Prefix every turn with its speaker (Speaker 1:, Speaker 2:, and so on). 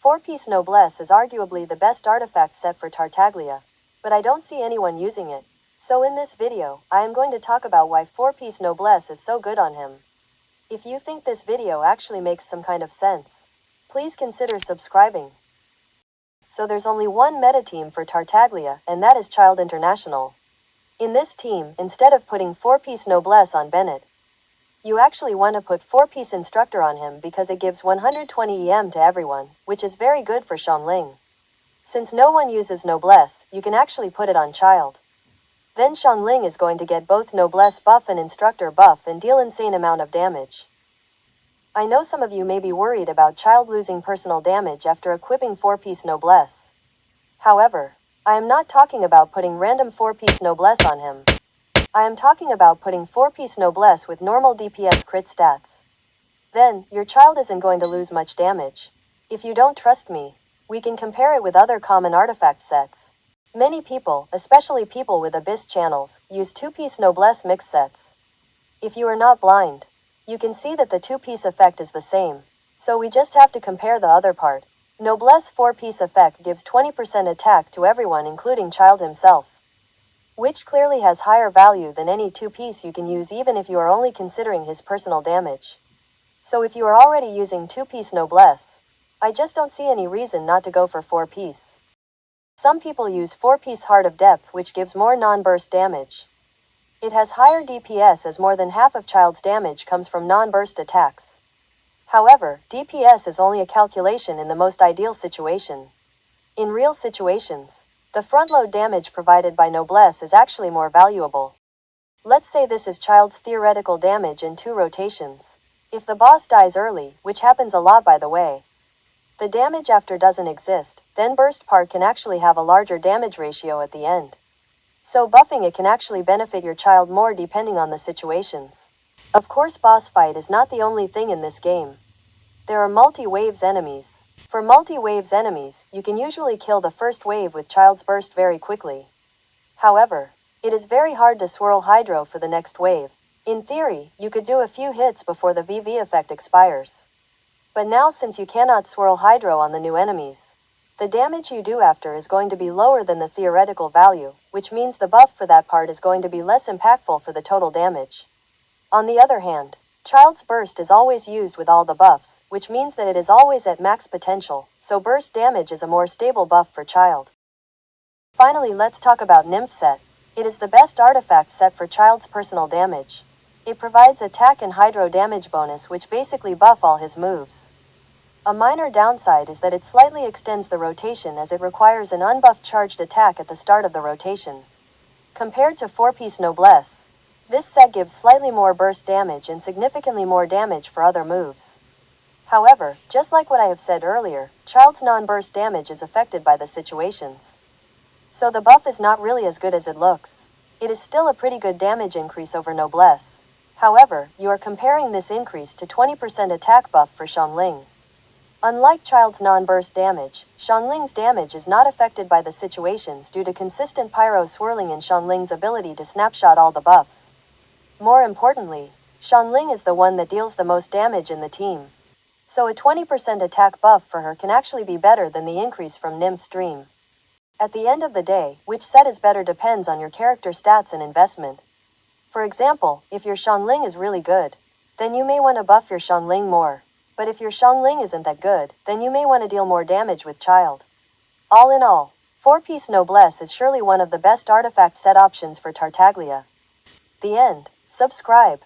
Speaker 1: 4-piece Noblesse is arguably the best artifact set for Tartaglia, but I don't see anyone using it. So in this video, I am going to talk about why 4-piece Noblesse is so good on him. If you think this video actually makes some kind of sense, please consider subscribing. So there's only one meta team for Tartaglia, and that is Childe International. In this team, instead of putting 4-piece Noblesse on Bennett, you actually want to put 4-piece Instructor on him because it gives 120 EM to everyone, which is very good for Xiangling. Since no one uses Noblesse, you can actually put it on Childe. Then Xiangling is going to get both Noblesse buff and Instructor buff and deal insane amount of damage. I know some of you may be worried about Childe losing personal damage after equipping 4-piece Noblesse. However, I am not talking about putting random 4-piece Noblesse on him. I am talking about putting 4-piece Noblesse with normal DPS crit stats. Then, your Childe isn't going to lose much damage. If you don't trust me, we can compare it with other common artifact sets. Many people, especially people with Abyss channels, use 2-piece Noblesse mix sets. If you are not blind, you can see that the 2-piece effect is the same, so we just have to compare the other part. Noblesse 4-piece effect gives 20% attack to everyone including Childe himself, which clearly has higher value than any 2-piece you can use even if you are only considering his personal damage. So if you are already using 2-piece Noblesse, I just don't see any reason not to go for 4-piece. Some people use 4-piece Heart of Depth, which gives more non-burst damage. It has higher DPS as more than half of Childe's damage comes from non-burst attacks. However, DPS is only a calculation in the most ideal situation. In real situations, the front-load damage provided by Noblesse is actually more valuable. Let's say this is Childe's theoretical damage in 2 rotations. If the boss dies early, which happens a lot by the way, the damage after doesn't exist, then burst part can actually have a larger damage ratio at the end. So buffing it can actually benefit your Childe more depending on the situations. Of course, boss fight is not the only thing in this game. There are multi-waves enemies. For multi-waves enemies, you can usually kill the first wave with Childe's burst very quickly. However, it is very hard to swirl Hydro for the next wave. In theory, you could do a few hits before the VV effect expires. But now since you cannot swirl Hydro on the new enemies, the damage you do after is going to be lower than the theoretical value, which means the buff for that part is going to be less impactful for the total damage. On the other hand, Childe's burst is always used with all the buffs, which means that it is always at max potential, so burst damage is a more stable buff for Childe. Finally, let's talk about Nymph set. It is the best artifact set for Childe's personal damage. It provides attack and Hydro damage bonus which basically buff all his moves. A minor downside is that it slightly extends the rotation as it requires an unbuffed charged attack at the start of the rotation. Compared to 4-piece Noblesse, this set gives slightly more burst damage and significantly more damage for other moves. However, just like what I have said earlier, Childe's non-burst damage is affected by the situations. So the buff is not really as good as it looks. It is still a pretty good damage increase over Noblesse. However, you are comparing this increase to 20% attack buff for Xiangling. Unlike Childe's non-burst damage, Xiangling's damage is not affected by the situations due to consistent pyro swirling and Xiangling's ability to snapshot all the buffs. More importantly, Xiangling is the one that deals the most damage in the team. So a 20% attack buff for her can actually be better than the increase from Nymph's Dream. At the end of the day, which set is better depends on your character stats and investment. For example, if your Xiangling is really good, then you may want to buff your Xiangling more. But if your Xiangling isn't that good, then you may want to deal more damage with Childe. All in all, 4-piece Noblesse is surely one of the best artifact set options for Tartaglia. The end. Subscribe.